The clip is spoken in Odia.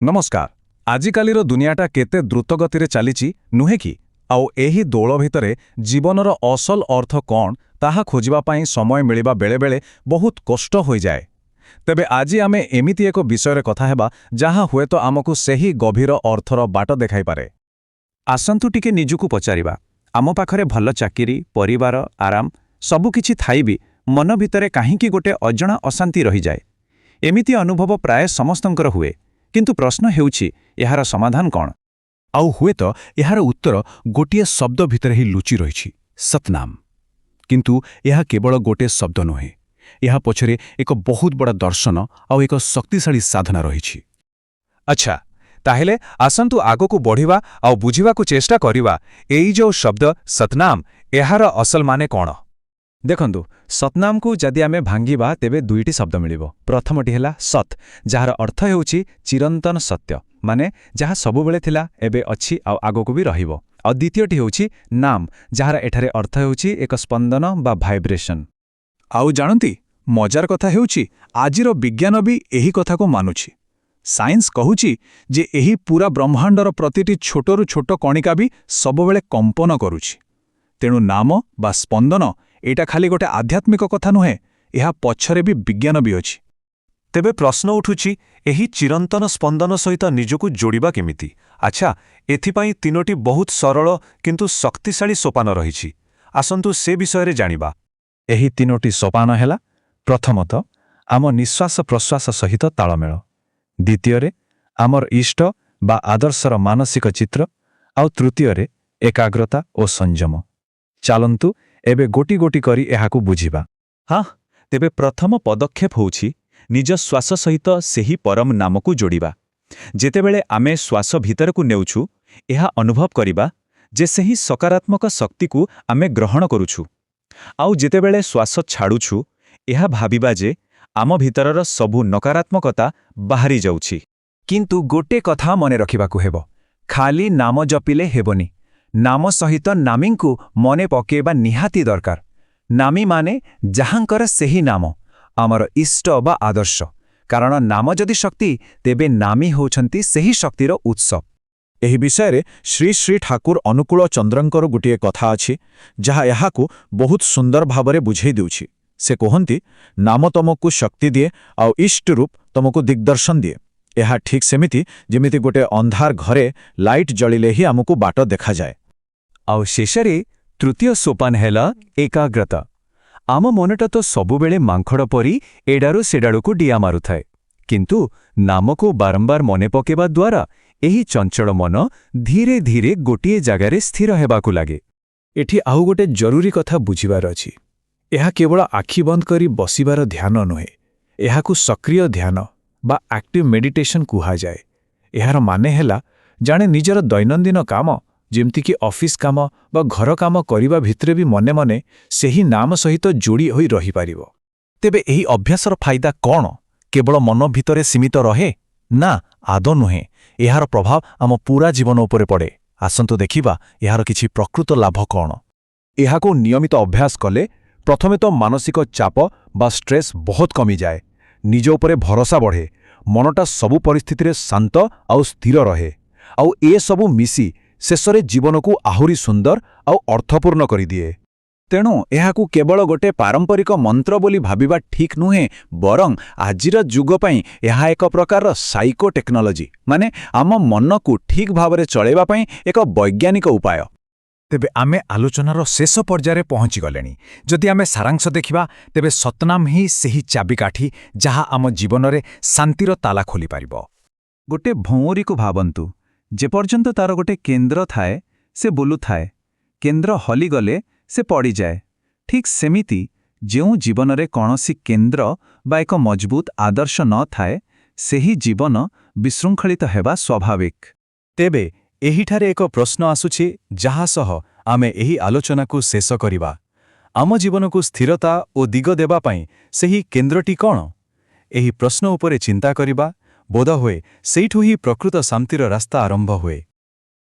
ନମସ୍କାର। ଆଜିକାଲିର ଦୁନିଆଟା କେତେ ଦ୍ରୁତଗତିରେ ଚାଲିଛି ନୁହେଁ କି? ଆଉ ଏହି ଦୋଳ ଭିତରେ ଜୀବନର ଅସଲ ଅର୍ଥ କ'ଣ ତାହା ଖୋଜିବା ପାଇଁ ସମୟ ମିଳିବା ବେଳେବେଳେ ବହୁତ କଷ୍ଟ ହୋଇଯାଏ। ତେବେ ଆଜି ଆମେ ଏମିତି ଏକ ବିଷୟରେ କଥା ହେବା ଯାହା ହୁଏତ ଆମକୁ ସେହି ଗଭୀର ଅର୍ଥର ବାଟ ଦେଖାଇପାରେ। ଆସନ୍ତୁ ଟିକେ ନିଜକୁ ପଚାରିବା, ଆମ ପାଖରେ ଭଲ ଚାକିରି, ପରିବାର, ଆରାମ ସବୁକିଛି ଥାଇ ବି ମନ ଭିତରେ କାହିଁକି ଗୋଟେ ଅଜଣା ଅଶାନ୍ତି ରହିଯାଏ? ଏମିତି ଅନୁଭବ ପ୍ରାୟ ସମସ୍ତଙ୍କର ହୁଏ, କିନ୍ତୁ ପ୍ରଶ୍ନ ହେଉଛି ଏହାର ସମାଧାନ କ'ଣ? ଆଉ ହୁଏତ ଏହାର ଉତ୍ତର ଗୋଟିଏ ଶବ୍ଦ ଭିତରେ ହିଁ ଲୁଚି ରହିଛି, ସତନାମ। କିନ୍ତୁ ଏହା କେବଳ ଗୋଟିଏ ଶବ୍ଦ ନୁହେଁ, ଏହା ପଛରେ ଏକ ବହୁତ ବଡ଼ ଦର୍ଶନ ଆଉ ଏକ ଶକ୍ତିଶାଳୀ ସାଧନା ରହିଛି। ଆଚ୍ଛା, ତାହେଲେ ଆସନ୍ତୁ ଆଗକୁ ବଢ଼ିବା ଆଉ ବୁଝିବାକୁ ଚେଷ୍ଟା କରିବା ଏଇ ଯେଉଁ ଶବ୍ଦ ସତନାମ, ଏହାର ଅସଲ ମାନେ କ'ଣ? ଦେଖନ୍ତୁ, ସତନାମକୁ ଯଦି ଆମେ ଭାଙ୍ଗିବା ତେବେ ଦୁଇଟି ଶବ୍ଦ ମିଳିବ। ପ୍ରଥମଟି ହେଲା ସତ୍, ଯାହାର ଅର୍ଥ ହେଉଛି ଚିରନ୍ତନ ସତ୍ୟ, ମାନେ ଯାହା ସବୁବେଳେ ଥିଲା, ଏବେ ଅଛି ଆଉ ଆଗକୁ ବି ରହିବ। ଆଉ ଦ୍ୱିତୀୟଟି ହେଉଛି ନାମ, ଯାହାର ଏଠାରେ ଅର୍ଥ ହେଉଛି ଏକ ସ୍ପନ୍ଦନ ବା ଭାଇବ୍ରେସନ୍। ଆଉ ଜାଣନ୍ତି, ମଜାର କଥା ହେଉଛି ଆଜିର ବିଜ୍ଞାନ ବି ଏହି କଥାକୁ ମାନୁଛି। ସାଇନ୍ସ କହୁଛି ଯେ ଏହି ପୂରା ବ୍ରହ୍ମାଣ୍ଡର ପ୍ରତିଟି ଛୋଟରୁ ଛୋଟ କଣିକା ବି ସବୁବେଳେ କମ୍ପନ କରୁଛି। ତେଣୁ ନାମ ବା ସ୍ପନ୍ଦନ ଏଇଟା ଖାଲି ଗୋଟେ ଆଧ୍ୟାତ୍ମିକ କଥା ନୁହେଁ, ଏହା ପଛରେ ବି ବିଜ୍ଞାନ ବି ଅଛି। ତେବେ ପ୍ରଶ୍ନ ଉଠୁଛି, ଏହି ଚିରନ୍ତନ ସ୍ପନ୍ଦନ ସହିତ ନିଜକୁ ଯୋଡ଼ିବା କେମିତି? ଆଚ୍ଛା, ଏଥିପାଇଁ ତିନୋଟି ବହୁତ ସରଳ କିନ୍ତୁ ଶକ୍ତିଶାଳୀ ସୋପାନ ରହିଛି। ଆସନ୍ତୁ ସେ ବିଷୟରେ ଜାଣିବା। ଏହି ତିନୋଟି ସୋପାନ ହେଲା, ପ୍ରଥମତଃ ଆମ ନିଶ୍ୱାସ ପ୍ରଶ୍ୱାସ ସହିତ ତାଳମେଳ, ଦ୍ୱିତୀୟରେ ଆମର ଇଷ୍ଟ ବା ଆଦର୍ଶର ମାନସିକ ଚିତ୍ର, ଆଉ ତୃତୀୟରେ ଏକାଗ୍ରତା ଓ ସଂଯମ। ଚାଲନ୍ତୁ ଏବେ ଗୋଟି ଗୋଟି କରି ଏହାକୁ ବୁଝିବା। ହଁ, ତେବେ ପ୍ରଥମ ପଦକ୍ଷେପ ହେଉଛି ନିଜ ଶ୍ୱାସ ସହିତ ସେହି ପରମ ନାମକୁ ଯୋଡ଼ିବା। ଯେତେବେଳେ ଆମେ ଶ୍ୱାସ ଭିତରକୁ ନେଉଛୁ, ଏହା ଅନୁଭବ କରିବା ଯେ ସେହି ସକାରାତ୍ମକ ଶକ୍ତିକୁ ଆମେ ଗ୍ରହଣ କରୁଛୁ। ଆଉ ଯେତେବେଳେ ଶ୍ୱାସ ଛାଡ଼ୁଛୁ, ଏହା ଭାବିବା ଯେ ଆମ ଭିତରର ସବୁ ନକାରାତ୍ମକତା ବାହାରି ଯାଉଛି। କିନ୍ତୁ ଗୋଟେ କଥା ମନେ ରଖିବାକୁ ହେବ, ଖାଲି ନାମ ଜପିଲେ ହେବନି। ନାମ ସହିତ ନାମୀଙ୍କୁ ମନେ ପକାଇବା ନିହାତି ଦରକାର। ନାମୀ ମାନେ ଯାହାଙ୍କର ସେହି ନାମ, ଆମର ଇଷ୍ଟ ବା ଆଦର୍ଶ। କାରଣ ନାମ ଯଦି ଶକ୍ତି, ତେବେ ନାମୀ ହେଉଛନ୍ତି ସେହି ଶକ୍ତିର ଉତ୍ସ। ଏହି ବିଷୟରେ ଶ୍ରୀ ଶ୍ରୀ ଠାକୁର ଅନୁକୂଳ ଚନ୍ଦ୍ରଙ୍କର ଗୋଟିଏ କଥା ଅଛି, ଯାହା ଏହାକୁ ବହୁତ ସୁନ୍ଦର ଭାବରେ ବୁଝାଇ ଦେଉଛି। ସେ କହନ୍ତି, ନାମ ତମକୁ ଶକ୍ତି ଦିଏ ଆଉ ଇଷ୍ଟରୂପ ତମକୁ ଦିଗ୍ଦର୍ଶନ ଦିଏ। ଏହା ଠିକ୍ ସେମିତି ଯେମିତି ଗୋଟେ ଅନ୍ଧାର ଘରେ ଲାଇଟ୍ ଜଳିଲେ ହିଁ ଆମକୁ ବାଟ ଦେଖାଯାଏ। ଆଉ ଶେଷରେ ତୃତୀୟ ସୋପାନ ହେଲା ଏକାଗ୍ରତା। ଆମ ମନଟା ତ ସବୁବେଳେ ମାଙ୍କଡ଼ ପରି ଏଡ଼ାରୁ ସେଡ଼ାଳକୁ ଡିଆ ମାରୁଥାଏ, କିନ୍ତୁ ନାମକୁ ବାରମ୍ବାର ମନେ ପକାଇବା ଦ୍ୱାରା ଏହି ଚଞ୍ଚଳ ମନ ଧୀରେ ଧୀରେ ଗୋଟିଏ ଜାଗାରେ ସ୍ଥିର ହେବାକୁ ଲାଗେ। ଏଠି ଆଉ ଗୋଟେ ଜରୁରୀ କଥା ବୁଝିବାର ଅଛି। ଏହା କେବଳ ଆଖି ବନ୍ଦ କରି ବସିବାର ଧ୍ୟାନ ନୁହେଁ, ଏହାକୁ ସକ୍ରିୟ ଧ୍ୟାନ ବା ଆକ୍ଟିଭ୍ ମେଡିଟେସନ୍ କୁହାଯାଏ। ଏହାର ମାନେ ହେଲା, ଜାଣେ ନିଜର ଦୈନନ୍ଦିନ କାମ, ଯେମିତିକି ଅଫିସ୍ କାମ ବା ଘର କାମ କରିବା ଭିତରେ ବି ମନେ ମନେ ସେହି ନାମ ସହିତ ଯୋଡ଼ି ହୋଇ ରହିପାରିବ। ତେବେ ଏହି ଅଭ୍ୟାସର ଫାଇଦା କ'ଣ? କେବଳ ମନ ଭିତରେ ସୀମିତ ରହେ? ନା, ଆଦୌ ନୁହେଁ। ଏହାର ପ୍ରଭାବ ଆମ ପୂରା ଜୀବନ ଉପରେ ପଡ଼େ। ଆସନ୍ତୁ ଦେଖିବା ଏହାର କିଛି ପ୍ରକୃତ ଲାଭ କ'ଣ। ଏହାକୁ ନିୟମିତ ଅଭ୍ୟାସ କଲେ ପ୍ରଥମେ ତ ମାନସିକ ଚାପ ବା ଷ୍ଟ୍ରେସ୍ ବହୁତ କମିଯାଏ। ନିଜ ଉପରେ ଭରସା ବଢ଼େ, ମନଟା ସବୁ ପରିସ୍ଥିତିରେ ଶାନ୍ତ ଆଉ ସ୍ଥିର ରହେ। ଆଉ ଏସବୁ ମିଶି ଶେଷରେ ଜୀବନକୁ ଆହୁରି ସୁନ୍ଦର ଆଉ ଅର୍ଥପୂର୍ଣ୍ଣ କରିଦିଏ। ତେଣୁ ଏହାକୁ କେବଳ ଗୋଟେ ପାରମ୍ପରିକ ମନ୍ତ୍ର ବୋଲି ଭାବିବା ଠିକ୍ ନୁହେଁ, ବରଂ ଆଜିର ଯୁଗ ପାଇଁ ଏହା ଏକ ପ୍ରକାରର ସାଇକୋ ଟେକ୍ନୋଲୋଜି, ମାନେ ଆମ ମନକୁ ଠିକ୍ ଭାବରେ ଚଳାଇବା ପାଇଁ ଏକ ବୈଜ୍ଞାନିକ ଉପାୟ। ତେବେ ଆମେ ଆଲୋଚନାର ଶେଷ ପର୍ଯ୍ୟାୟରେ ପହଞ୍ଚିଗଲେଣି। ଯଦି ଆମେ ସାରାଂଶ ଦେଖିବା, ତେବେ ସତନାମ ହିଁ ସେହି ଚାବିକାଠି ଯାହା ଆମ ଜୀବନରେ ଶାନ୍ତିର ତାଲା ଖୋଲିପାରିବ। ଗୋଟେ ଭଉଁରୀକୁ ଭାବନ୍ତୁ, ଯେପର୍ଯ୍ୟନ୍ତ ତାର ଗୋଟେ କେନ୍ଦ୍ର ଥାଏ ସେ ବୁଲୁଥାଏ, କେନ୍ଦ୍ର ହଲିଗଲେ ସେ ପଡ଼ିଯାଏ। ଠିକ୍ ସେମିତି ଯେଉଁ ଜୀବନରେ କୌଣସି କେନ୍ଦ୍ର ବା ଏକ ମଜବୁତ ଆଦର୍ଶ ନଥାଏ, ସେହି ଜୀବନ ବିଶୃଙ୍ଖଳିତ ହେବା ସ୍ୱାଭାବିକ। ତେବେ ଏହିଠାରେ ଏକ ପ୍ରଶ୍ନ ଆସୁଛି, ଯାହା ସହ ଆମେ ଏହି ଆଲୋଚନାକୁ ଶେଷ କରିବା। ଆମ ଜୀବନକୁ ସ୍ଥିରତା ଓ ଦିଗ ଦେବା ପାଇଁ ସେହି କେନ୍ଦ୍ରଟି କ'ଣ? ଏହି ପ୍ରଶ୍ନ ଉପରେ ଚିନ୍ତା କରିବା, ବୋଧହୁଏ ସେଇଠୁ ହିଁ ପ୍ରକୃତ ଶାନ୍ତିର ରାସ୍ତା ଆରମ୍ଭ ହୁଏ।